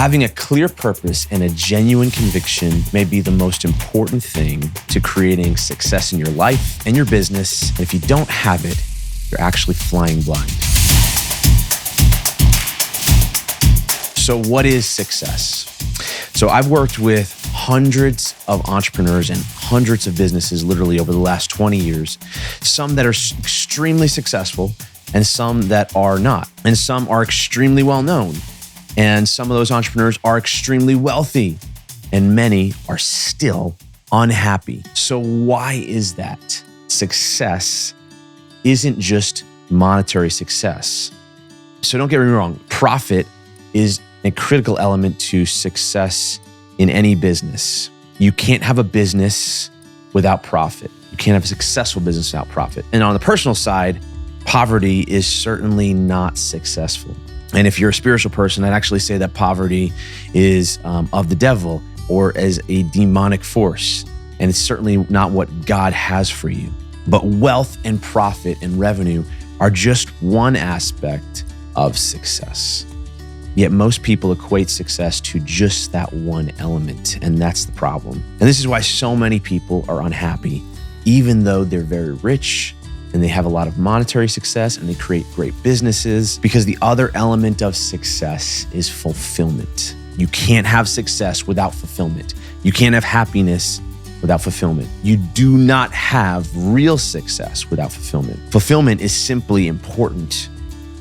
Having a clear purpose and a genuine conviction may be the most important thing to creating success in your life and your business. And if you don't have it, you're actually flying blind. So what is success? So I've worked with hundreds of entrepreneurs and hundreds of businesses literally over the last 20 years, some that are extremely successful and some that are not, and some are extremely well known. And some of those entrepreneurs are extremely wealthy and many are still unhappy. So why is that? Success isn't just monetary success. So don't get me wrong, profit is a critical element to success in any business. You can't have a business without profit. You can't have a successful business without profit. And on the personal side, poverty is certainly not successful. And if you're a spiritual person, I'd actually say that poverty is of the devil or as a demonic force. And it's certainly not what God has for you. But wealth and profit and revenue are just one aspect of success. Yet most people equate success to just that one element, and that's the problem. And this is why so many people are unhappy, even though they're very rich and they have a lot of monetary success and they create great businesses, because the other element of success is fulfillment. You can't have success without fulfillment. You can't have happiness without fulfillment. You do not have real success without fulfillment. Fulfillment is simply important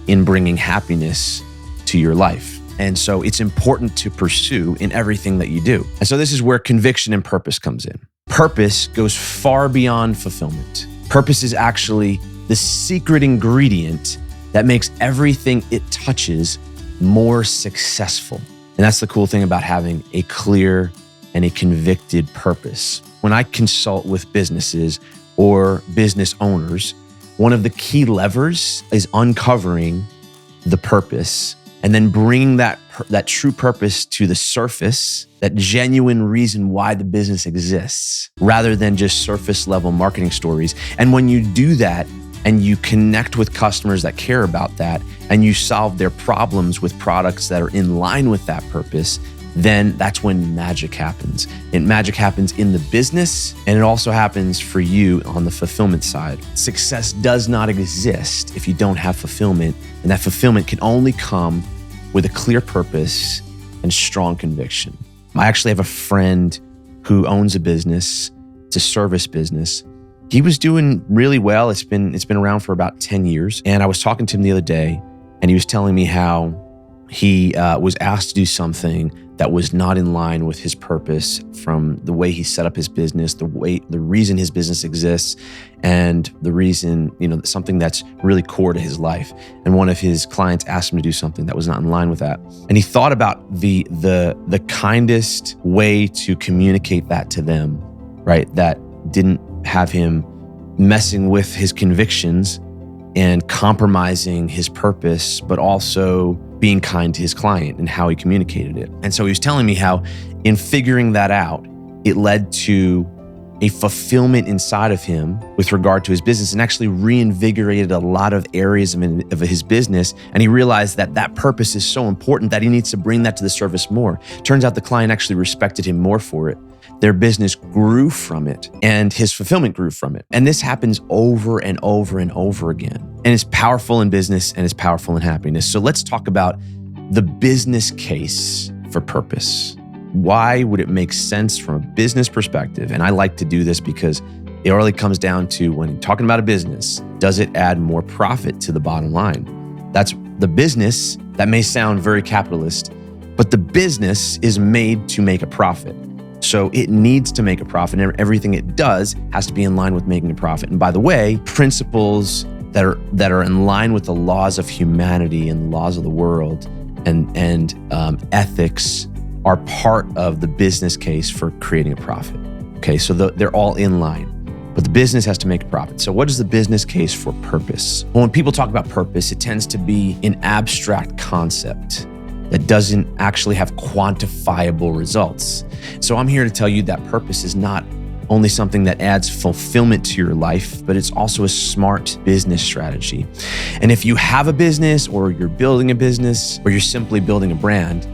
in bringing happiness to your life. And so it's important to pursue in everything that you do. And so this is where conviction and purpose comes in. Purpose goes far beyond fulfillment. Purpose is actually the secret ingredient that makes everything it touches more successful. And that's the cool thing about having a clear and a convicted purpose. When I consult with businesses or business owners, one of the key levers is uncovering the purpose and then bringing that true purpose to the surface, that genuine reason why the business exists, rather than just surface level marketing stories. And when you do that and you connect with customers that care about that and you solve their problems with products that are in line with that purpose, then that's when magic happens. And magic happens in the business, and it also happens for you on the fulfillment side. Success does not exist if you don't have fulfillment, and that fulfillment can only come with a clear purpose and strong conviction. I actually have a friend who owns a business. It's a service business. He was doing really well. It's been around for about 10 years. And I was talking to him the other day, and he was telling me how he was asked to do something that was not in line with his purpose, from the way he set up his business, the reason his business exists, and the reason, something that's really core to his life. And one of his clients asked him to do something that was not in line with that. And he thought about the kindest way to communicate that to them, right? That didn't have him messing with his convictions and compromising his purpose, but also being kind to his client and how he communicated it. And so he was telling me how in figuring that out, it led to a fulfillment inside of him with regard to his business, and actually reinvigorated a lot of areas of his business. And he realized that that purpose is so important that he needs to bring that to the surface more. Turns out the client actually respected him more for it. Their business grew from it, and his fulfillment grew from it. And this happens over and over and over again. And it's powerful in business and it's powerful in happiness. So let's talk about the business case for purpose. Why would it make sense from a business perspective? And I like to do this because it really comes down to, when talking about a business, does it add more profit to the bottom line? That's the business. That may sound very capitalist, but the business is made to make a profit. So it needs to make a profit, and everything it does has to be in line with making a profit. And by the way, principles that are in line with the laws of humanity and the laws of the world and ethics are part of the business case for creating a profit. Okay, so they're all in line, but the business has to make a profit. So what is the business case for purpose? Well, when people talk about purpose, it tends to be an abstract concept that doesn't actually have quantifiable results. So I'm here to tell you that purpose is not only something that adds fulfillment to your life, but it's also a smart business strategy. And if you have a business, or you're building a business, or you're simply building a brand,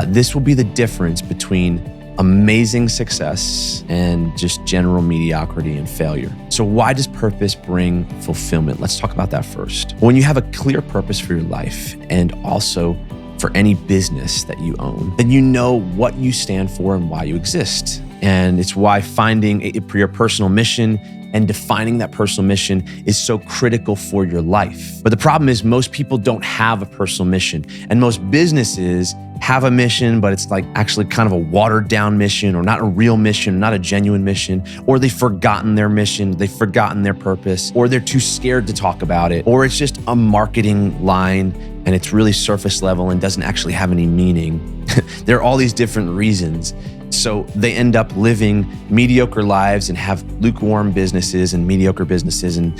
This will be the difference between amazing success and just general mediocrity and failure. So why does purpose bring fulfillment? Let's talk about that first. When you have a clear purpose for your life and also for any business that you own, then you know what you stand for and why you exist. And it's why finding your personal mission and defining that personal mission is so critical for your life. But the problem is most people don't have a personal mission, and most businesses have a mission, but it's like actually kind of a watered down mission, or not a real mission, not a genuine mission, or they've forgotten their mission, they've forgotten their purpose, or they're too scared to talk about it, or it's just a marketing line and it's really surface level and doesn't actually have any meaning. There are all these different reasons. So they end up living mediocre lives and have lukewarm businesses and mediocre businesses. And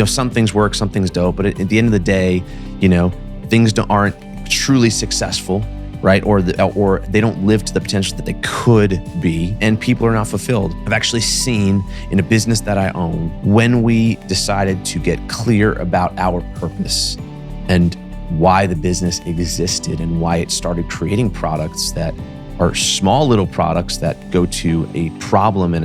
some things work, some things don't. But at the end of the day, things aren't truly successful, right? Or they don't live to the potential that they could be, and people are not fulfilled. I've actually seen in a business that I own, when we decided to get clear about our purpose and why the business existed and why it started creating products that are small little products that go to a problem and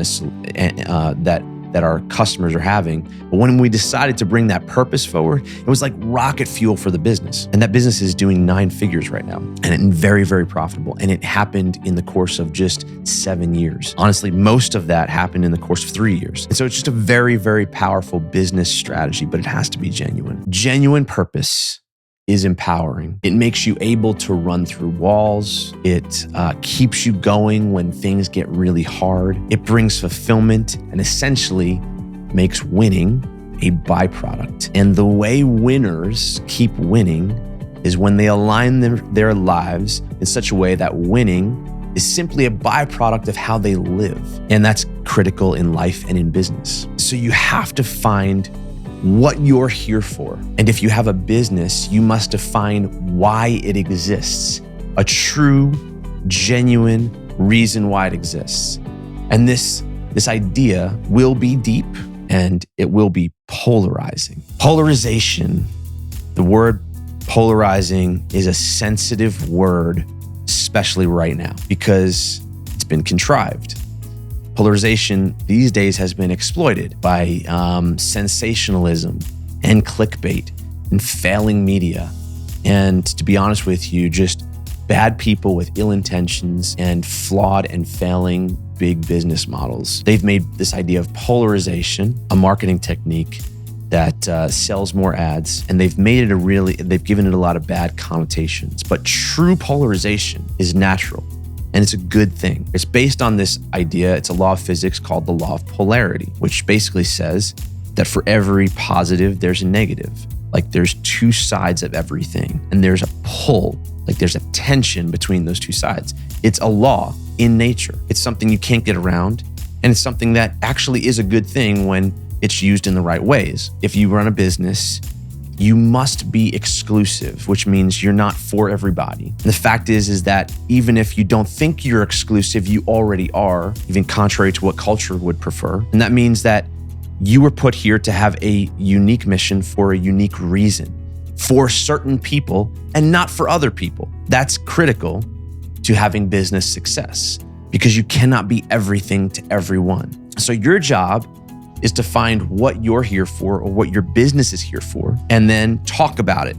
that our customers are having. But when we decided to bring that purpose forward, it was like rocket fuel for the business. And that business is doing 9 figures right now, and very, very profitable. And it happened in the course of just 7 years. Honestly, most of that happened in the course of 3 years. And so it's just a very, very powerful business strategy, but it has to be genuine. Genuine purpose is empowering. It makes you able to run through walls. It keeps you going when things get really hard. It brings fulfillment and essentially makes winning a byproduct. And the way winners keep winning is when they align their lives in such a way that winning is simply a byproduct of how they live. And that's critical in life and in business. So you have to find what you're here for. And if you have a business, you must define why it exists, a true, genuine reason why it exists. And this idea will be deep and it will be polarizing. Polarization, the word polarizing is a sensitive word, especially right now, because it's been contrived. Polarization these days has been exploited by sensationalism and clickbait and failing media. And to be honest with you, just bad people with ill intentions and flawed and failing big business models. They've made this idea of polarization a marketing technique that sells more ads, and they've given it a lot of bad connotations. But true polarization is natural. And it's a good thing. It's based on this idea. It's a law of physics called the law of polarity, which basically says that for every positive, there's a negative. Like there's 2 sides of everything, and there's a pull, like there's a tension between those 2 sides. It's a law in nature. It's something you can't get around, and it's something that actually is a good thing when it's used in the right ways. If you run a business, you must be exclusive, which means you're not for everybody. And the fact is that even if you don't think you're exclusive, you already are, even contrary to what culture would prefer. And that means that you were put here to have a unique mission for a unique reason, for certain people and not for other people. That's critical to having business success, because you cannot be everything to everyone. So your job is to find what you're here for or what your business is here for, and then talk about it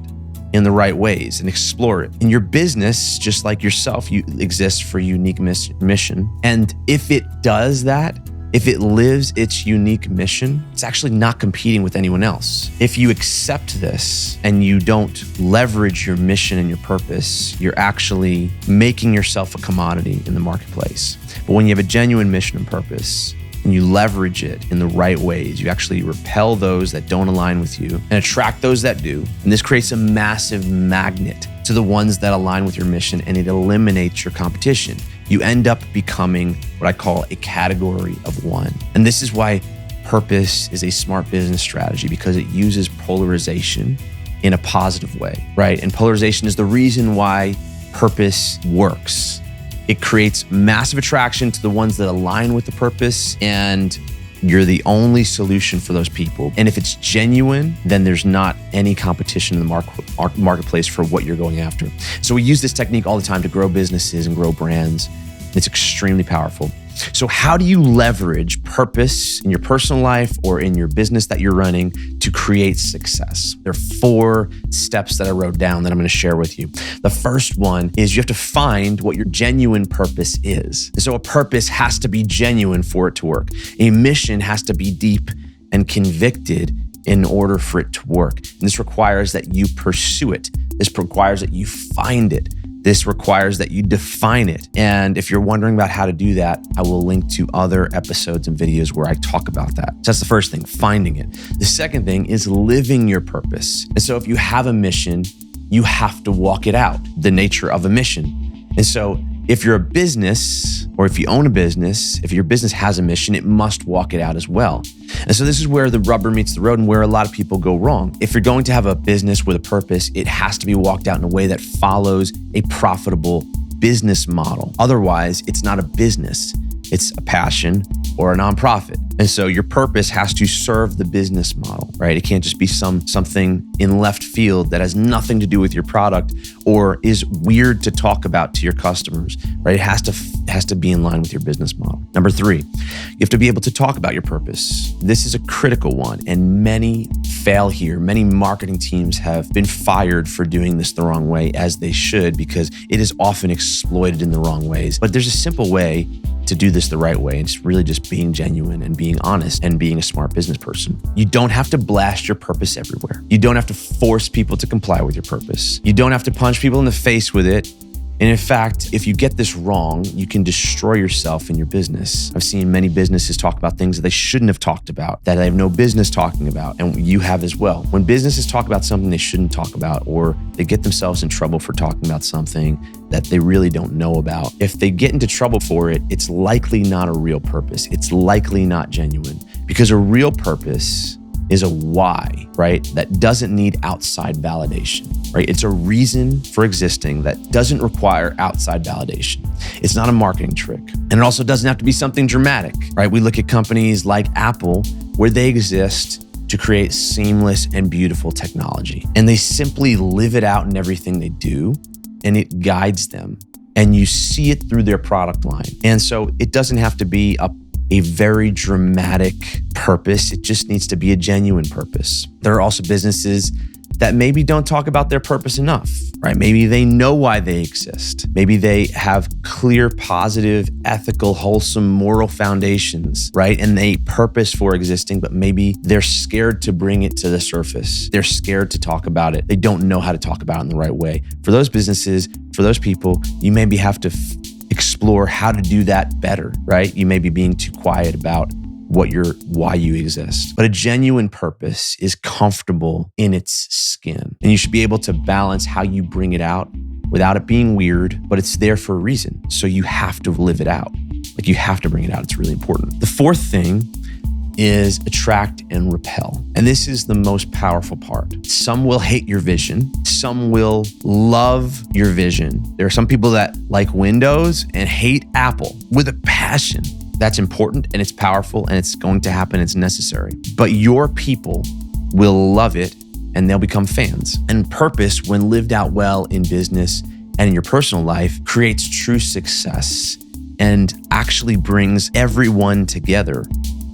in the right ways and explore it. In your business, just like yourself, you exist for a unique mission. And if it does that, if it lives its unique mission, it's actually not competing with anyone else. If you accept this and you don't leverage your mission and your purpose, you're actually making yourself a commodity in the marketplace. But when you have a genuine mission and purpose, and you leverage it in the right ways, you actually repel those that don't align with you and attract those that do. And this creates a massive magnet to the ones that align with your mission, and it eliminates your competition. You end up becoming what I call a category of one. And this is why purpose is a smart business strategy, because it uses polarization in a positive way, right? And polarization is the reason why purpose works. It creates massive attraction to the ones that align with the purpose, and You're the only solution for those people. And if it's genuine, then there's not any competition in the marketplace for what you're going after. So we use this technique all the time to grow businesses and grow brands. It's extremely powerful. So how do you leverage purpose in your personal life or in your business that you're running to create success? There are 4 steps that I wrote down that I'm going to share with you. The first one is you have to find what your genuine purpose is. And so a purpose has to be genuine for it to work. A mission has to be deep and convicted in order for it to work. And this requires that you pursue it. This requires that you find it. This requires that you define it. And if you're wondering about how to do that, I will link to other episodes and videos where I talk about that. So that's the first thing, finding it. The second thing is living your purpose. And so if you have a mission, you have to walk it out, the nature of a mission. And so if you're a business, or if you own a business, if your business has a mission, it must walk it out as well. And so this is where the rubber meets the road and where a lot of people go wrong. If you're going to have a business with a purpose, it has to be walked out in a way that follows a profitable business model. Otherwise, it's not a business. It's a passion or a nonprofit. And so your purpose has to serve the business model, right? It can't just be something in left field that has nothing to do with your product or is weird to talk about to your customers, right? It has to be in line with your business model. Number 3, you have to be able to talk about your purpose. This is a critical one, and many fail here. Many marketing teams have been fired for doing this the wrong way, as they should, because it is often exploited in the wrong ways. But there's a simple way to do this the right way. It's really just being genuine and being honest and being a smart business person. You don't have to blast your purpose everywhere. You don't have to force people to comply with your purpose. You don't have to punch people in the face with it. And in fact, if you get this wrong, you can destroy yourself in your business. I've seen many businesses talk about things that they shouldn't have talked about, that they have no business talking about, and you have as well. When businesses talk about something they shouldn't talk about, or they get themselves in trouble for talking about something that they really don't know about, if they get into trouble for it, it's likely not a real purpose. It's likely not genuine, because a real purpose is a why, right? That doesn't need outside validation, right? It's a reason for existing that doesn't require outside validation. It's not a marketing trick. And it also doesn't have to be something dramatic, right? We look at companies like Apple, where they exist to create seamless and beautiful technology. And they simply live it out in everything they do, and it guides them. And you see it through their product line. And so it doesn't have to be a very dramatic purpose. It just needs to be a genuine purpose. There are also businesses that maybe don't talk about their purpose enough, right? Maybe they know why they exist. Maybe they have clear, positive, ethical, wholesome, moral foundations, right? And they purpose for existing, but maybe they're scared to bring it to the surface. They're scared to talk about it. They don't know how to talk about it in the right way. For those businesses, for those people, you maybe have to explore how to do that better, right? You may be being too quiet about why you exist. But a genuine purpose is comfortable in its skin. And you should be able to balance how you bring it out without it being weird, but it's there for a reason. So you have to live it out. Like, you have to bring it out. It's really important. The fourth thing is attract and repel. And this is the most powerful part. Some will hate your vision. Some will love your vision. There are some people that like Windows and hate Apple with a passion. That's important, and it's powerful, and it's going to happen. It's necessary. But your people will love it, and they'll become fans. And purpose, when lived out well in business and in your personal life, creates true success and actually brings everyone together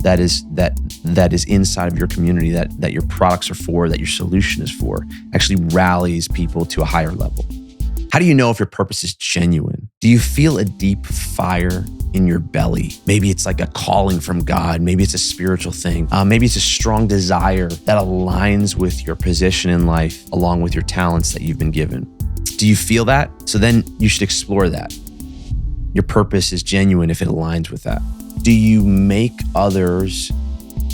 that is inside of your community, that your products are for, that your solution is for, actually rallies people to a higher level. How do you know if your purpose is genuine? Do you feel a deep fire in your belly? Maybe it's like a calling from God. Maybe it's a spiritual thing. Maybe it's a strong desire that aligns with your position in life, along with your talents that you've been given. Do you feel that? So then you should explore that. Your purpose is genuine if it aligns with that. Do you make others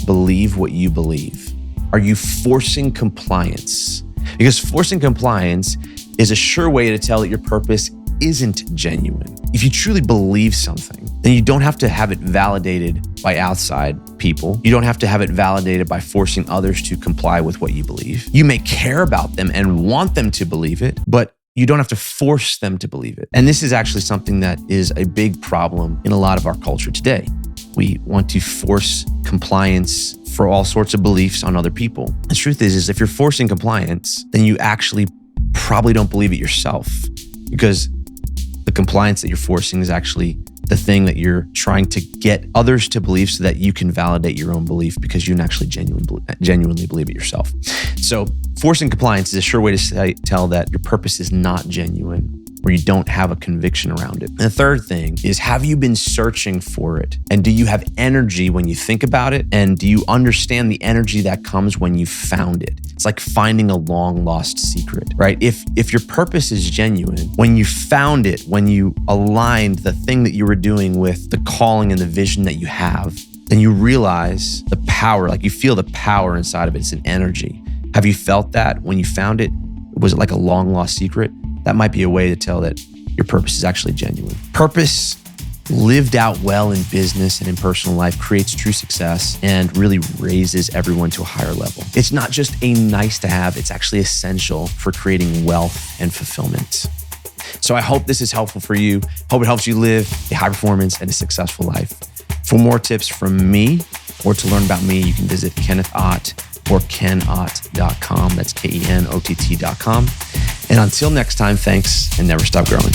believe what you believe? Are you forcing compliance? Because forcing compliance is a sure way to tell that your purpose isn't genuine. If you truly believe something, then you don't have to have it validated by outside people. You don't have to have it validated by forcing others to comply with what you believe. You may care about them and want them to believe it, but you don't have to force them to believe it. And this is actually something that is a big problem in a lot of our culture today. We want to force compliance for all sorts of beliefs on other people. The truth is if you're forcing compliance, then you actually probably don't believe it yourself, because the compliance that you're forcing is actually the thing that you're trying to get others to believe so that you can validate your own belief, because you can actually genuinely believe it yourself. So forcing compliance is a sure way to tell that your purpose is not genuine, or you don't have a conviction around it. And the third thing is, have you been searching for it? And do you have energy when you think about it? And do you understand the energy that comes when you found it? It's like finding a long lost secret, right? If your purpose is genuine, when you found it, when you aligned the thing that you were doing with the calling and the vision that you have, then you realize the power, like you feel the power inside of it. It's an energy. Have you felt that when you found it? Was it like a long lost secret? That might be a way to tell that your purpose is actually genuine. Purpose lived out well in business and in personal life creates true success and really raises everyone to a higher level. It's not just a nice to have, it's actually essential for creating wealth and fulfillment. So I hope this is helpful for you. Hope it helps you live a high performance and a successful life. For more tips from me or to learn about me, you can visit Kenneth Ott or kenott.com. That's KENOTT.com. And until next time, thanks and never stop growing.